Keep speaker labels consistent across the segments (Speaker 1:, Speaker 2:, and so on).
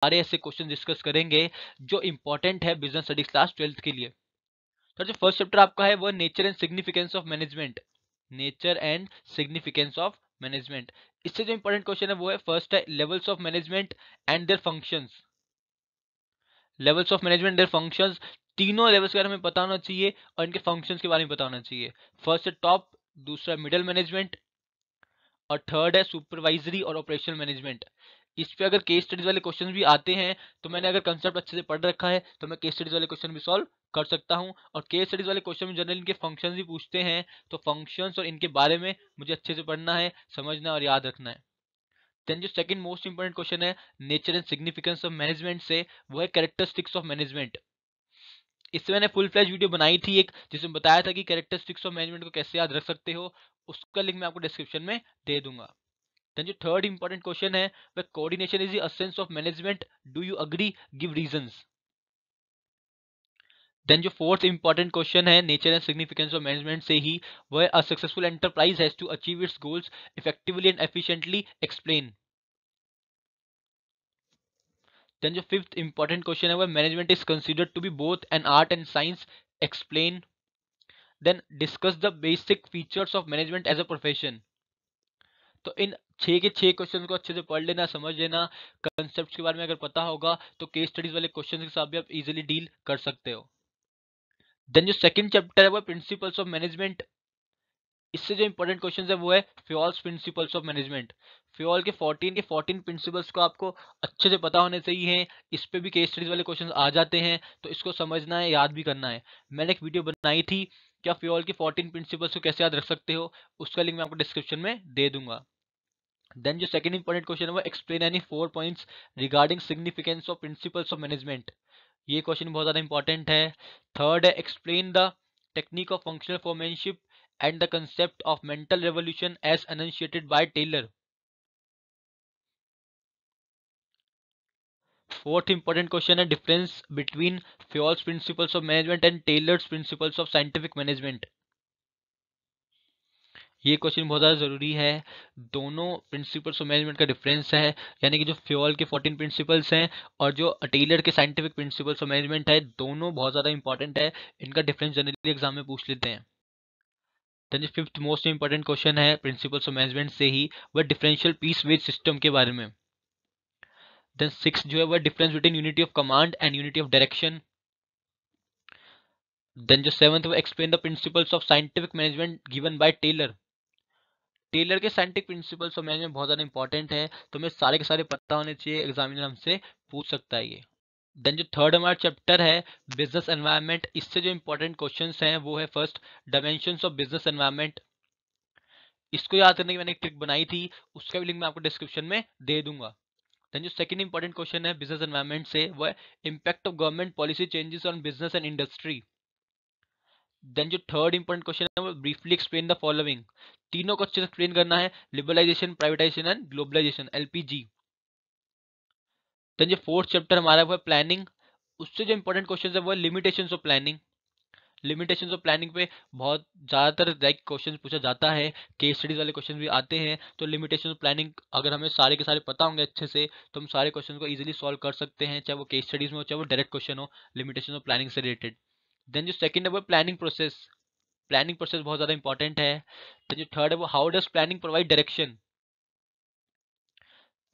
Speaker 1: सारे ऐसे question discuss करेंगे जो इंपॉर्टेंट है बिजनेस स्टडीज क्लास 12th के लिए। तो जो फर्स्ट चैप्टर आपका है वो nature and significance of management. Nature and significance of management. इससे जो इंपॉर्टेंट क्वेश्चन है वो है, फर्स्ट है levels of management and their functions. Levels of management their functions, तीनों लेवल्स के बारे में पता होना चाहिए और इनके फंक्शंस के बारे में पता होना चाहिए। फर्स्ट है टॉप, दूसरा मिडिल मैनेजमेंट और थर्ड है सुपरवाइजरी और ऑपरेशनल मैनेजमेंट। इस पे अगर केस स्टडीज वाले क्वेश्चन भी आते हैं तो मैंने अगर कंसेप्ट अच्छे से पढ़ रखा है तो मैं केस स्टडीज वाले क्वेश्चन भी सॉल्व कर सकता हूं। और केस स्टडीज वाले क्वेश्चन में जनरली इनके फंक्शंस भी पूछते हैं, तो फंक्शंस और इनके बारे में मुझे अच्छे से पढ़ना है, समझना और याद रखना है। देन जो सेकंड मोस्ट इंपोर्टेंट क्वेश्चन है nature and significance of management से, वो है कैरेक्टरिस्टिक्स ऑफ मैनेजमेंट। इससे मैंने फुल फ्लैश वीडियो बनाई थी एक, जिसमें बताया था कि कैरेक्टरिस्टिक्स ऑफ मैनेजमेंट को कैसे याद रख सकते हो। उसका लिंक मैं आपको डिस्क्रिप्शन में दे दूंगा। देन जो थर्ड इंपॉर्टेंट क्वेश्चन है वह coordination is the essence of management, do you agree, give reasons. Then जो फोर्थ इंपॉर्टेंट क्वेश्चन है nature and significance of management से ही, वह a successful enterprise has to achieve its goals effectively and efficiently, explain. Then जो fifth important question है वह management is considered to be both an art and science, explain. Then discuss the basic features of management as a profession. तो इन छह के छह question को अच्छे से पढ़ लेना, समझ लेना। कंसेप्ट के बारे में अगर पता होगा तो केस स्टडीज वाले क्वेश्चन के साथ भी आप इजीली डील कर सकते हो। देन जो सेकंड चैप्टर है वो प्रिंसिपल्स ऑफ मैनेजमेंट। इससे जो इंपॉर्टेंट क्वेश्चन है वो है Fayol's principles of management. Fayol के 14 प्रिंसिपल्स को आपको अच्छे से पता होने चाहिए। इस पे भी केस स्टडीज वाले क्वेश्चन आ जाते हैं, तो इसको समझना है, याद भी करना है। मैंने एक वीडियो बनाई थी क्या फ्योल के 14 प्रिंसिपल्स को कैसे याद रख सकते हो, उसका लिंक मैं आपको डिस्क्रिप्शन में दे दूंगा। देन जो सेकंड इंपॉर्टेंट क्वेश्चन है वो explain any 4 points regarding significance of principles of management. ये क्वेश्चन बहुत ज्यादा इंपॉर्टेंट है। थर्ड है explain the technique of functional foremanship and the concept of mental revolution as enunciated by Taylor. Fourth important question है difference between Fayol's principles of management and Taylor's principles of scientific management. ये question बहुत ज़्यादा ज़रूरी है। दोनों principles of management का difference है, यानी कि जो फ्योल के 14 प्रिंसिपल्स हैं और जो टेलर के साइंटिफिक प्रिंसिपल्स ऑफ मैनेजमेंट है, दोनों बहुत ज़्यादा इंपॉर्टेंट है। इनका डिफरेंस जनरली एग्जाम में पूछ लेते हैं। देन जो फिफ्थ मोस्ट इंपॉर्टेंट क्वेश्चन है प्रिंसिपल्स ऑफ मैनेजमेंट से ही, वह डिफरेंशियल पीस वेज सिस्टम के बारे में। देन सिक्स जो है वह difference between unity of command and unity of direction. Then जो सेवंथ वो explain the principles of scientific management given by Taylor. Taylor के साइंटिफिक प्रिंसिपल्स ऑफ मैनेजमेंट बहुत ज्यादा इंपॉर्टेंट है, तो हमें सारे के सारे पता होने चाहिए, एग्जामिनर हमसे पूछ सकता है ये। देन जो थर्ड हमारा चैप्टर है बिजनेस एनवायरनमेंट, इससे जो इंपॉर्टेंट क्वेश्चंस हैं वो है first dimensions of business environment. इसको याद करने की मैंने एक ट्रिक बनाई थी, उसका भी लिंक मैं आपको डिस्क्रिप्शन में दे दूंगा। देन जो सेकंड इंपॉर्टेंट क्वेश्चन है बिजनेस एनवायरनमेंट से, वो है impact of government policy changes on business and industry. Then जो थर्ड इंपॉर्टेंट क्वेश्चन है वो ब्रीफली एक्सप्लेन द फॉलोइंग। तीनों को अच्छे से एक्सप्लेन करना है, liberalisation, privatisation and globalisation, LPG. Then जो फोर्थ चैप्टर हमारा वो है प्लानिंग। उससे जो इंपॉर्टेंट क्वेश्चन है वो है limitations of planning. Limitations of planning पे बहुत ज्यादातर लाइक क्वेश्चन पूछा जाता है, केस स्टडीज वाले क्वेश्चन भी आते हैं। तो लिमिटेशन ऑफ प्लानिंग अगर हमें सारे के सारे पता होंगे अच्छे से, तो हम सारे क्वेश्चन को इजीली सॉल्व कर सकते हैं, चाहे वो केस स्टडीज में हो चाहे वो डायरेक्ट क्वेश्चन हो लिमिटेशन ऑफ प्लानिंग से रिलेटेड। देन जो सेकंड है वो प्लानिंग प्रोसेस। प्लानिंग प्रोसेस बहुत ज्यादा इंपॉर्टेंट है। देन जो थर्ड है वो how does planning provide direction.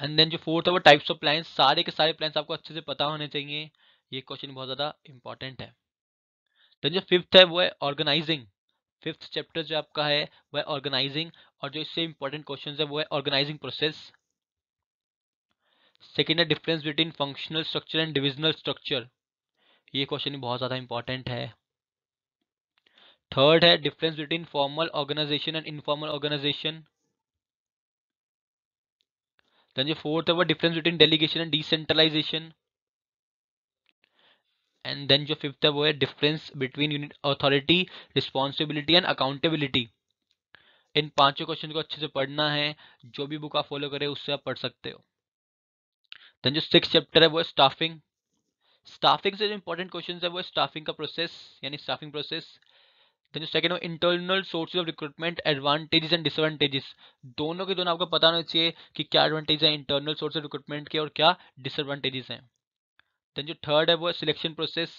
Speaker 1: And then जो फोर्थ है वो टाइप्स ऑफ प्लान्स। सारे के सारे प्लान्स आपको अच्छे से पता होने चाहिए, ये क्वेश्चन बहुत ज्यादा इंपॉर्टेंट है। देन जो फिफ्थ है वो है ऑर्गेनाइजिंग। फिफ्थ चैप्टर जो आपका है वो है ऑर्गेनाइजिंग, और जो इससे इंपॉर्टेंट क्वेश्चन है वो है ऑर्गेनाइजिंग प्रोसेस। सेकेंड है difference between functional structure and divisional structure. ये क्वेश्चन भी बहुत ज्यादा इंपॉर्टेंट है। थर्ड है difference between formal organisation and informal organisation. Then जो फोर्थ है वो difference between delegation and decentralisation. And then जो फिफ्थ है वो है difference between unit authority, responsibility and accountability. इन पांचों क्वेश्चन को अच्छे से पढ़ना है, जो भी बुक आप फॉलो करें उससे आप पढ़ सकते हो। देन जो सिक्स चैप्टर है वो है स्टाफिंग। स्टाफिंग से जो इंपॉर्टेंट क्वेश्चन है वो है स्टाफिंग का प्रोसेस, यानी स्टाफिंग प्रोसेस। देन जो सेकंड है internal sources of recruitment advantages and disadvantages. दोनों के दोनों आपको पता होना चाहिए कि क्या एडवांटेज है इंटरनल सोर्स ऑफ रिक्रूटमेंट के और क्या डिसएडवांटेजेस हैं। देन जो थर्ड है वो सिलेक्शन प्रोसेस।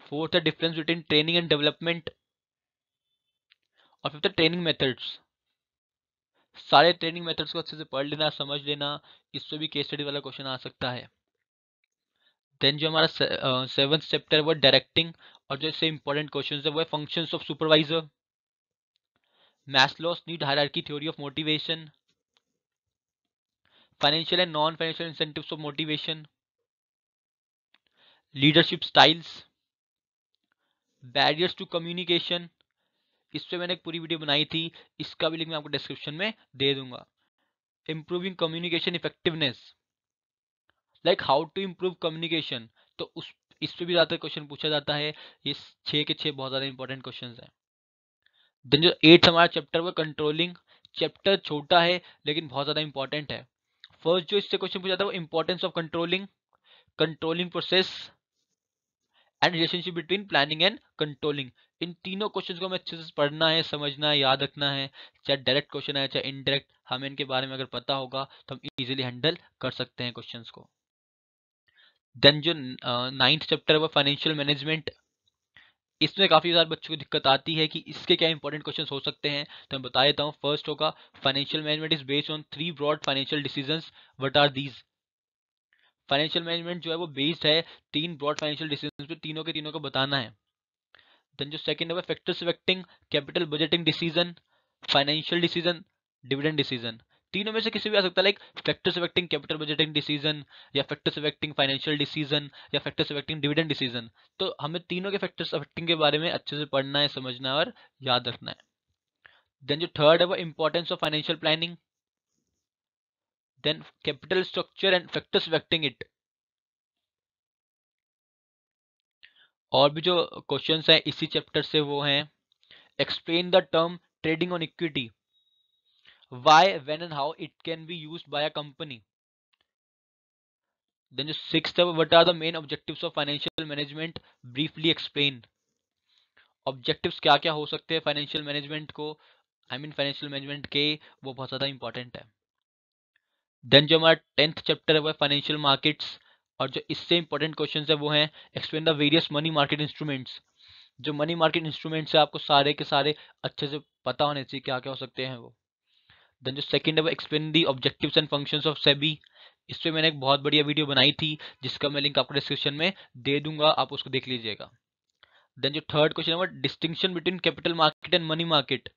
Speaker 1: फोर्थ है difference between training and development. और फिफ्थ है ट्रेनिंग मेथड्स। सारे ट्रेनिंग मेथड्स को अच्छे से पढ़ लेना, समझ लेना, इससे भी केस स्टडी वाला क्वेश्चन आ सकता है। देन जो हमारा सेवंथ चैप्टर है वो डायरेक्टिंग, और जो इससे इंपॉर्टेंट क्वेश्चन है वो है functions of supervisor, Maslow's need hierarchy theory of motivation, financial and non financial incentives of motivation, leadership styles, barriers to communication. इस पे मैंने एक पूरी वीडियो बनाई थी, इसका भी लिंक मैं आपको डिस्क्रिप्शन में दे दूंगा। Improving communication effectiveness, like how to improve communication, तो उस इस पे भी ज्यादा क्वेश्चन पूछा जाता है। ये 6 के 6 बहुत ज्यादा इंपॉर्टेंट क्वेश्चन हैं। देन जो 8 हमारा चैप्टर वो कंट्रोलिंग। चैप्टर छोटा है लेकिन बहुत ज्यादा इंपॉर्टेंट है। फर्स्ट जो इससे क्वेश्चन पूछा जाता है वो importance of controlling, controlling process and relationship between planning and controlling. इन तीनों क्वेश्चंस को हमें अच्छे से पढ़ना है, समझना है, याद रखना है। चाहे डायरेक्ट क्वेश्चन है चाहे इनडायरेक्ट, हमें इनके बारे में अगर पता होगा तो हम इजीली हैंडल कर सकते हैं क्वेश्चंस को। देन जो 9th चैप्टर है वो फाइनेंशियल मैनेजमेंट। इसमें काफी सारे बच्चों को दिक्कत आती है कि इसके क्या इंपॉर्टेंट क्वेश्चंस हो सकते हैं, तो मैं बता देता हूँ। फर्स्ट होगा financial management is based on 3 broad financial decisions, what are these. Financial management जो है वो बेस्ड है 3 ब्रॉड फाइनेंशियल डिसीजंस पे, तीनों के तीनों को बताना है। देन जो सेकंड है factors affecting capital budgeting decision, financial decision, dividend decision. तीनों में से किसी भी आ सकता है, like factors affecting capital budgeting decision, या फैक्टर्स अफेक्टिंग फाइनेंशियल डिसीजन, या फैक्टर्स अफेक्टिंग डिविडेंड डिसीजन। तो हमें तीनों के फैक्टर्स अफेक्टिंग के बारे में अच्छे से पढ़ना है, समझना है और याद रखना है। देन जो थर्ड है वो importance of financial planning, then capital structure and factors affecting it. और भी जो क्वेश्चंस हैं इसी चैप्टर से वो हैं explain the term trading on equity, why, when and how it can be used by a company. Then the sixth, what are the main objectives of financial management, briefly explain. Objectives क्या क्या हो सकते हैं financial management को, I mean financial management के, वो बहुत ज्यादा इंपॉर्टेंट है। देन जो हमारा 10th चैप्टर है वो है फाइनेंशियल मार्केट्स, और जो इससे इंपॉर्टेंट क्वेश्चन है वो हैं explain the various money market instruments. जो मनी मार्केट इंस्ट्रूमेंट्स है आपको सारे के सारे अच्छे से पता होने चाहिए क्या क्या हो सकते हैं वो। देन जो सेकंड है वो explain the objectives and functions of SEBI. इस पे मैंने एक बहुत बढ़िया वीडियो बनाई थी जिसका मैं लिंक आपको डिस्क्रिप्शन में दे दूंगा, आप उसको देख लीजिएगा। देन जो थर्ड क्वेश्चन है वो distinction between capital market and money market.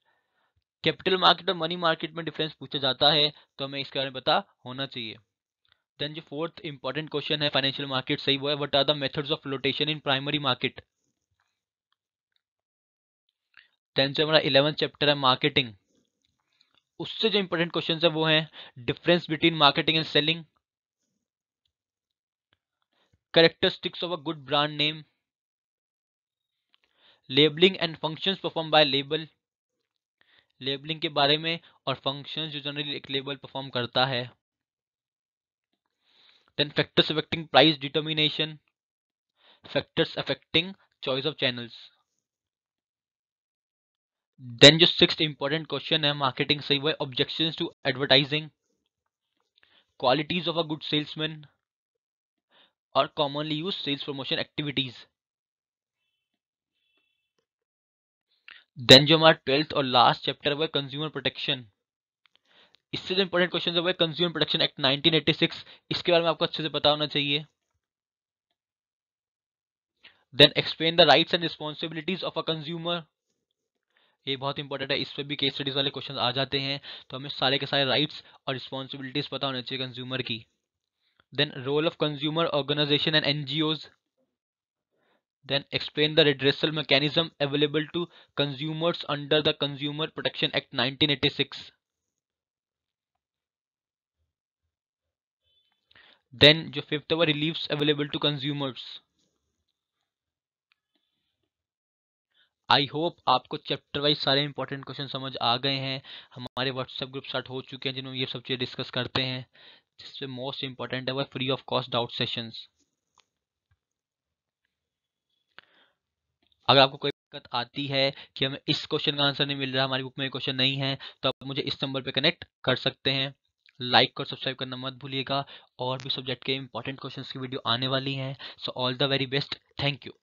Speaker 1: Capital market और मनी मार्केट में डिफरेंस पूछा जाता है, तो हमें इसके बारे में पता होना चाहिए। देन जो फोर्थ इंपॉर्टेंट क्वेश्चन है फाइनेंशियल मार्केट सही वो है what are the methods of flotation in primary market. Then जो हमारा 11th चैप्टर है मार्केटिंग, उससे जो इंपॉर्टेंट क्वेश्चन है वो है difference between marketing and selling, characteristics of a good brand name, labeling and functions performed by label, labelling के बारे में और फंक्शंस जो जनरली एक लेबल परफॉर्म करता है। Then factors affecting price determination, factors affecting choice of channels. Then जो sixth important question है मार्केटिंग सही वो है objections to advertising, qualities of a good salesman और commonly use sales promotion activities. Then जो हमारा 12th और लास्ट चैप्टर है वो है कंज्यूमर प्रोटेक्शन। इससे जो इंपॉर्टेंट क्वेश्चन है वो है कंज्यूमर प्रोटेक्शन एक्ट 1986, इसके बारे में आपको अच्छे से पता होना चाहिए। Then explain the rights and responsibilities of a consumer, ये बहुत इंपॉर्टेंट है, इस पे भी केस स्टडीज वाले क्वेश्चन आ जाते हैं, तो हमें सारे के सारे राइट्स और रिस्पॉन्सिबिलिटीज पता होने चाहिए कंज्यूमर की। Then role of consumer organisation and NGOs, then explain the redressal mechanism available to consumers under the consumer protection act 1986। Then जो फिफ्थ है वो reliefs available to consumers. I hope आपको chapter wise सारे important question समझ आ गए हैं। हमारे व्हाट्सएप ग्रुप स्टार्ट हो चुके हैं जिनमें ये सब चीज़ें डिस्कस करते हैं, जिससे मोस्ट इंपॉर्टेंट है वो free of cost doubt sessions. अगर आपको कोई दिक्कत आती है कि हमें इस क्वेश्चन का आंसर नहीं मिल रहा, हमारी बुक में क्वेश्चन नहीं है, तो आप मुझे इस नंबर पे कनेक्ट कर सकते हैं। लाइक और सब्सक्राइब करना मत भूलिएगा। और भी सब्जेक्ट के इंपॉर्टेंट क्वेश्चंस की वीडियो आने वाली हैं। So all the very best, thank you.